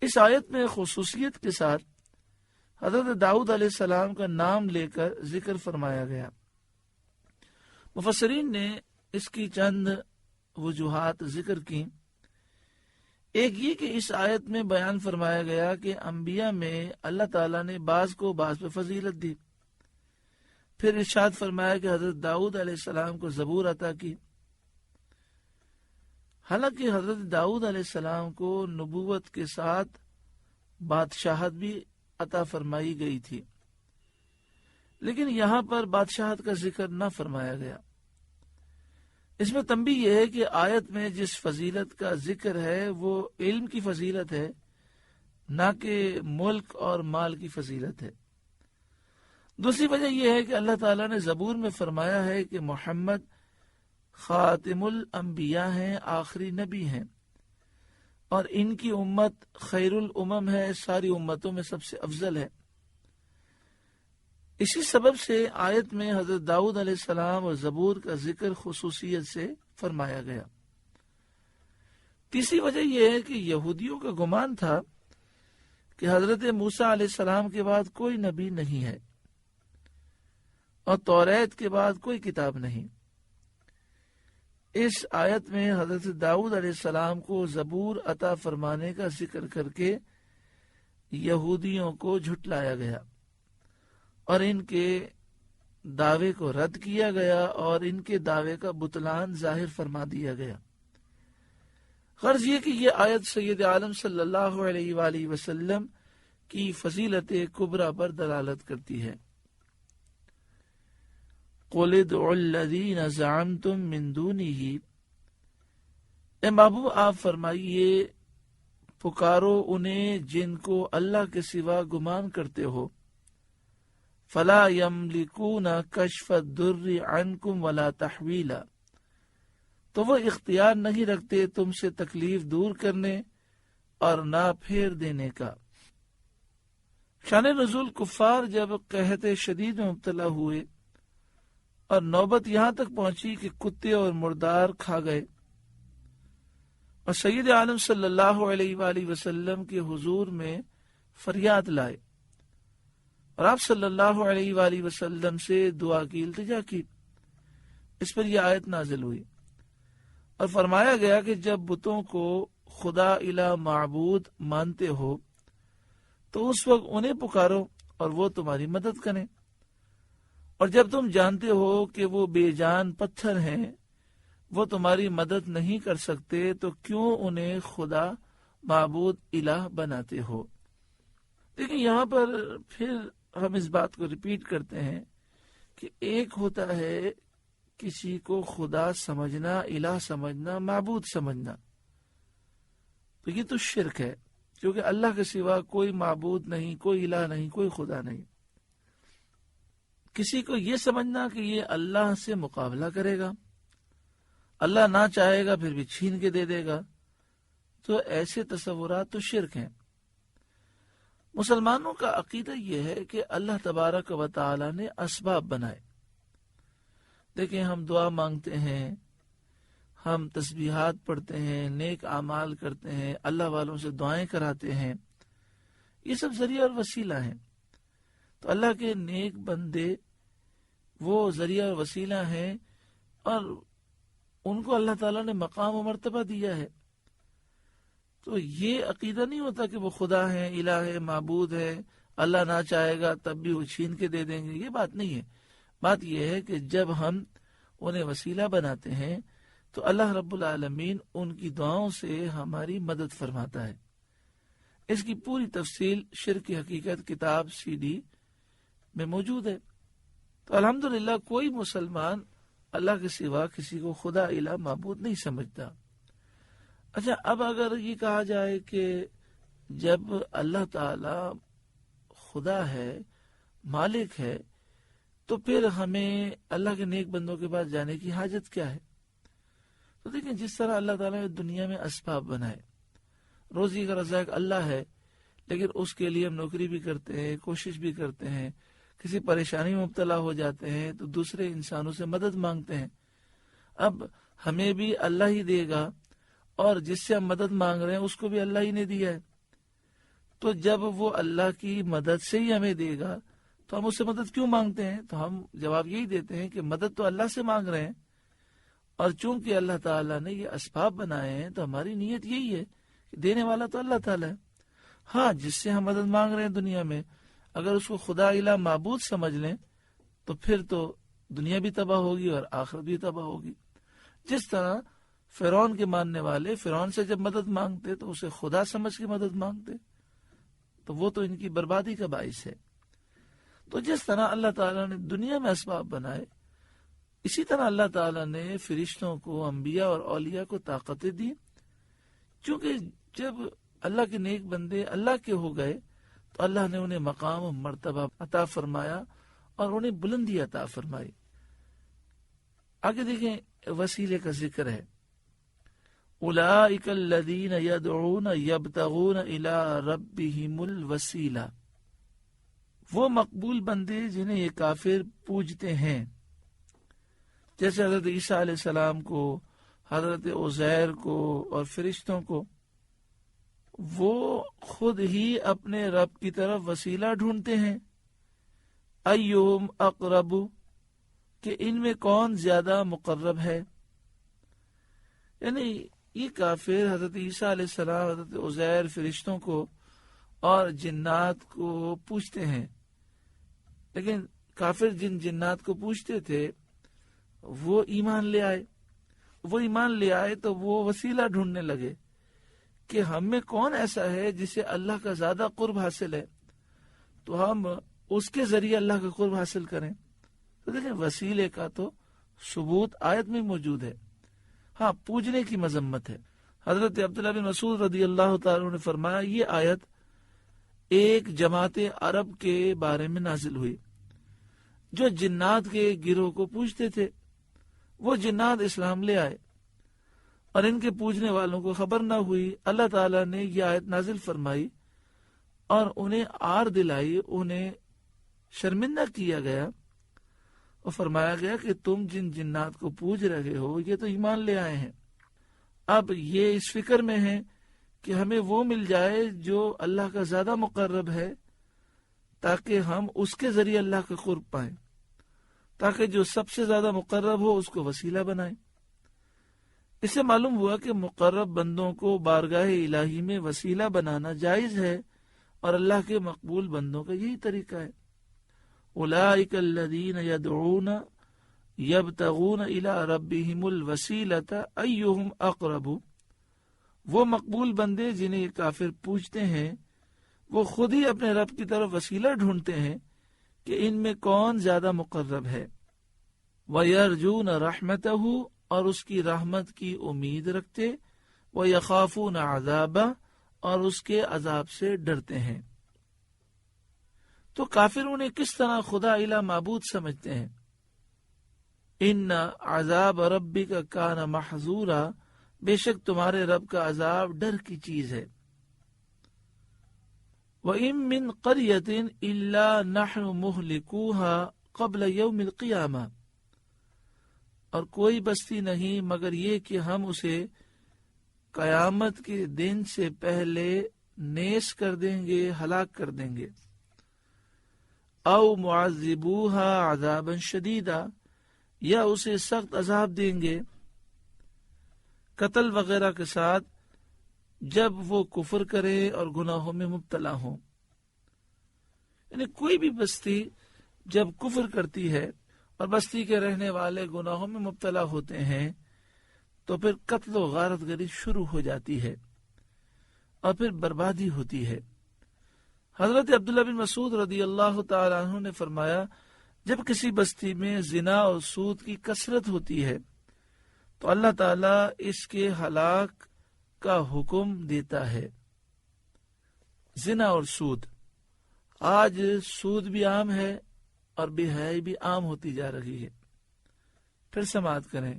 اس آیت میں خصوصیت کے ساتھ حضرت داؤد علیہ السلام کا نام لے کر ذکر فرمایا گیا۔ مفسرین نے اس کی چند وجوہات ذکر کی۔ ایک یہ کہ اس آیت میں بیان فرمایا گیا کہ انبیاء میں اللہ تعالیٰ نے بعض کو بعض پہ فضیلت دی۔ پھر ارشاد فرمایا کہ حضرت داؤد علیہ السلام کو زبور عطا کی۔ حالانکہ حضرت داؤد علیہ السلام کو نبوت کے ساتھ بادشاہت بھی عطا فرمائی گئی تھی، لیکن یہاں پر بادشاہت کا ذکر نہ فرمایا گیا۔ اس میں تنبیہ یہ ہے کہ آیت میں جس فضیلت کا ذکر ہے وہ علم کی فضیلت ہے، نہ کہ ملک اور مال کی فضیلت ہے۔ دوسری وجہ یہ ہے کہ اللہ تعالیٰ نے زبور میں فرمایا ہے کہ محمد خاتم الانبیاء ہیں، آخری نبی ہیں، اور ان کی امت خیر الامم ہے، ساری امتوں میں سب سے افضل ہے۔ اسی سبب سے آیت میں حضرت داؤد علیہ السلام اور زبور کا ذکر خصوصیت سے فرمایا گیا۔ تیسری وجہ یہ ہے کہ یہودیوں کا گمان تھا کہ حضرت موسیٰ علیہ السلام کے بعد کوئی نبی نہیں ہے اور توریت کے بعد کوئی کتاب نہیں۔ اس آیت میں حضرت داؤد علیہ السلام کو زبور عطا فرمانے کا ذکر کر کے یہودیوں کو جھٹلایا گیا اور ان کے دعوے کو رد کیا گیا اور ان کے دعوے کا بطلان ظاہر فرما دیا گیا۔ غرض یہ کہ یہ آیت سید عالم صلی اللہ علیہ وآلہ وسلم کی فضیلت کبریٰ پر دلالت کرتی ہے۔ قُلِ ادْعُوا الَّذِينَ زَعَمْتُم مِّن دُونِهِ، اے محبوب آپ فرمائیے پکارو انہیں جن کو اللہ کے سوا گمان کرتے ہو۔ فَلَا يَمْلِكُونَ كَشْفَ الضُّرِّ عَنْكُمْ وَلَا تَحْوِيلًا، تو وہ اختیار نہیں رکھتے تم سے تکلیف دور کرنے اور نہ پھیر دینے کا۔ شان نزول کفار جب قحط شدید میں مبتلا ہوئے اور نوبت یہاں تک پہنچی کہ کتے اور مردار کھا گئے اور سید عالم صلی اللہ علیہ وآلہ وسلم کے حضور میں فریاد لائے اور آپ صلی اللہ علیہ وآلہ وسلم سے دعا کی، التجا کی، اس پر یہ آیت نازل ہوئی اور فرمایا گیا کہ جب بتوں کو خدا الہ معبود مانتے ہو تو اس وقت انہیں پکارو اور وہ تمہاری مدد کریں، اور جب تم جانتے ہو کہ وہ بے جان پتھر ہیں، وہ تمہاری مدد نہیں کر سکتے، تو کیوں انہیں خدا معبود الہ بناتے ہو۔ لیکن یہاں پر پھر ہم اس بات کو ریپیٹ کرتے ہیں کہ ایک ہوتا ہے کسی کو خدا سمجھنا، الہ سمجھنا، معبود سمجھنا، تو یہ تو شرک ہے، کیونکہ اللہ کے سوا کوئی معبود نہیں، کوئی الہ نہیں، کوئی خدا نہیں۔ کسی کو یہ سمجھنا کہ یہ اللہ سے مقابلہ کرے گا، اللہ نہ چاہے گا پھر بھی چھین کے دے دے گا، تو ایسے تصورات تو شرک ہیں۔ مسلمانوں کا عقیدہ یہ ہے کہ اللہ تبارک و تعالی نے اسباب بنائے۔ دیکھیں، ہم دعا مانگتے ہیں، ہم تسبیحات پڑھتے ہیں، نیک اعمال کرتے ہیں، اللہ والوں سے دعائیں کراتے ہیں، یہ سب ذریعہ اور وسیلہ ہیں۔ تو اللہ کے نیک بندے وہ ذریعہ اور وسیلہ ہیں اور ان کو اللہ تعالیٰ نے مقام و مرتبہ دیا ہے۔ تو یہ عقیدہ نہیں ہوتا کہ وہ خدا ہے، الہ ہے، معبود ہے، اللہ نہ چاہے گا تب بھی وہ چھین کے دے دیں گے، یہ بات نہیں ہے۔ بات یہ ہے کہ جب ہم انہیں وسیلہ بناتے ہیں تو اللہ رب العالمین ان کی دعاؤں سے ہماری مدد فرماتا ہے۔ اس کی پوری تفصیل شرک کی حقیقت کتاب CD میں موجود ہے۔ تو الحمدللہ کوئی مسلمان اللہ کے سوا کسی کو خدا الہ معبود نہیں سمجھتا۔ اچھا، اب اگر یہ کہا جائے کہ جب اللہ تعالی خدا ہے، مالک ہے، تو پھر ہمیں اللہ کے نیک بندوں کے پاس جانے کی حاجت کیا ہے؟ تو دیکھیں، جس طرح اللہ تعالیٰ نے دنیا میں اسباب بنائے، روزی کا رزاق اللہ ہے، لیکن اس کے لیے ہم نوکری بھی کرتے ہیں، کوشش بھی کرتے ہیں، کسی پریشانی میں مبتلا ہو جاتے ہیں تو دوسرے انسانوں سے مدد مانگتے ہیں۔ اب ہمیں بھی اللہ ہی دے گا اور جس سے ہم مدد مانگ رہے ہیں اس کو بھی اللہ ہی نے دیا ہے۔ تو جب وہ اللہ کی مدد سے ہی ہمیں دے گا تو ہم اس سے مدد کیوں مانگتے ہیں؟ تو ہم جواب یہی دیتے ہیں کہ مدد تو اللہ سے مانگ رہے ہیں، اور چونکہ اللہ تعالیٰ نے یہ اسباب بنائے ہیں تو ہماری نیت یہی ہے کہ دینے والا تو اللہ تعالیٰ ہے۔ ہاں، جس سے ہم مدد مانگ رہے ہیں دنیا میں، اگر اس کو خدا الہ معبود سمجھ لیں تو پھر تو دنیا بھی تباہ ہوگی اور آخرت بھی تباہ ہوگی۔ جس طرح فرعون کے ماننے والے فرعون سے جب مدد مانگتے تو اسے خدا سمجھ کے مدد مانگتے، تو وہ تو ان کی بربادی کا باعث ہے۔ تو جس طرح اللہ تعالیٰ نے دنیا میں اسباب بنائے، اسی طرح اللہ تعالیٰ نے فرشتوں کو، انبیاء اور اولیاء کو طاقتیں دی، چونکہ جب اللہ کے نیک بندے اللہ کے ہو گئے تو اللہ نے انہیں مقام و مرتبہ عطا فرمایا اور انہیں بلندی عطا فرمائی۔ آگے دیکھیں وسیلے کا ذکر ہے، اولئک الذین یدعون یبتغون الی ربہم الوسیلہ، وہ مقبول بندے جنہیں یہ کافر پوجتے ہیں، جیسے حضرت عیسیٰ علیہ السلام کو، حضرت عزیر کو اور فرشتوں کو۔ وہ خود ہی اپنے رب کی طرف وسیلہ ڈھونڈتے ہیں، ایہم اقرب، کہ ان میں کون زیادہ مقرب ہے۔ یعنی یہ کافر حضرت عیسیٰ علیہ السلام، حضرت عزیر، فرشتوں کو اور جنات کو پوچھتے ہیں، لیکن کافر جن جنات کو پوچھتے تھے وہ ایمان لے آئے تو وہ وسیلہ ڈھونڈنے لگے کہ ہم میں کون ایسا ہے جسے اللہ کا زیادہ قرب حاصل ہے، تو ہم اس کے ذریعے اللہ کا قرب حاصل کریں۔ تو دیکھیں وسیلے کا تو ثبوت آیت میں موجود ہے، ہاں پوجنے کی مذمت ہے۔ حضرت عبداللہ بن مسعود رضی اللہ تعالیٰ نے فرمایا، یہ آیت ایک جماعت عرب کے بارے میں نازل ہوئی جو جنات کے گروہ کو پوجتے تھے۔ وہ جنات اسلام لے آئے اور ان کے پوجنے والوں کو خبر نہ ہوئی۔ اللہ تعالیٰ نے یہ آیت نازل فرمائی اور انہیں آر دلائی، انہیں شرمندہ کیا گیا اور فرمایا گیا کہ تم جن جنات کو پوج رہے ہو یہ تو ایمان لے آئے ہیں، اب یہ اس فکر میں ہیں کہ ہمیں وہ مل جائے جو اللہ کا زیادہ مقرب ہے، تاکہ ہم اس کے ذریعے اللہ کا قرب پائیں، تاکہ جو سب سے زیادہ مقرب ہو اس کو وسیلہ بنائیں۔ اس سے معلوم ہوا کہ مقرب بندوں کو بارگاہ الہی میں وسیلہ بنانا جائز ہے، اور اللہ کے مقبول بندوں کا یہی طریقہ ہے۔ اولئک الذین یدعون یبتغون الی ربہم الوسیلۃ ایہم اقرب، وہ مقبول بندے جنہیں یہ کافر پوچھتے ہیں وہ خود ہی اپنے رب کی طرف وسیلہ ڈھونڈتے ہیں کہ ان میں کون زیادہ مقرب ہے۔ وَيَرْجُونَ رَحْمَتَهُ، اور اس کی رحمت کی امید رکھتے، وَيَخَافُونَ عَذَابَهُ، اور اس کے عذاب سے ڈرتے ہیں۔ تو کافر انہیں کس طرح خدا الہ معبود سمجھتے ہیں؟ ان عذاب ربک کان محذورا، بے شک تمہارے رب کا عذاب ڈر کی چیز ہے۔ وَإِن مِّن قَرْيَةٍ إِلَّا نَحْنُ مُهْلِكُوهَا قَبْلَ يَوْمِ الْقِيَامَةِ، اور کوئی بستی نہیں مگر یہ کہ ہم اسے قیامت کے دن سے پہلے نیس کر دیں گے، ہلاک کر دیں گے۔ او معذبوها عذابا شدیدا، یا اسے سخت عذاب دیں گے قتل وغیرہ کے ساتھ جب وہ کفر کرے اور گناہوں میں مبتلا ہوں۔ یعنی کوئی بھی بستی جب کفر کرتی ہے اور بستی کے رہنے والے گناہوں میں مبتلا ہوتے ہیں تو پھر قتل و غارت گری شروع ہو جاتی ہے اور پھر بربادی ہوتی ہے۔ حضرت عبداللہ بن مسعود رضی اللہ تعالیٰ عنہ نے فرمایا، جب کسی بستی میں زنا اور سود کی کثرت ہوتی ہے تو اللہ تعالیٰ اس کے ہلاک کا حکم دیتا ہے۔ زنا اور سود، آج سود بھی عام ہے اور بے حیائی بھی عام ہوتی جا رہی ہے۔ پھر سماعت کریں،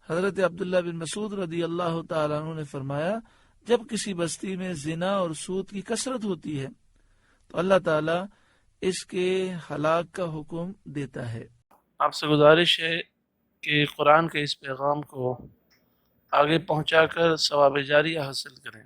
حضرت عبداللہ بن مسعود رضی اللہ تعالیٰ عنہ نے فرمایا، جب کسی بستی میں زنا اور سود کی کثرت ہوتی ہے تو اللہ تعالیٰ اس کے ہلاک کا حکم دیتا ہے۔ آپ سے گزارش ہے کہ قرآن کے اس پیغام کو آگے پہنچا کر ثواب جاریہ حاصل کریں۔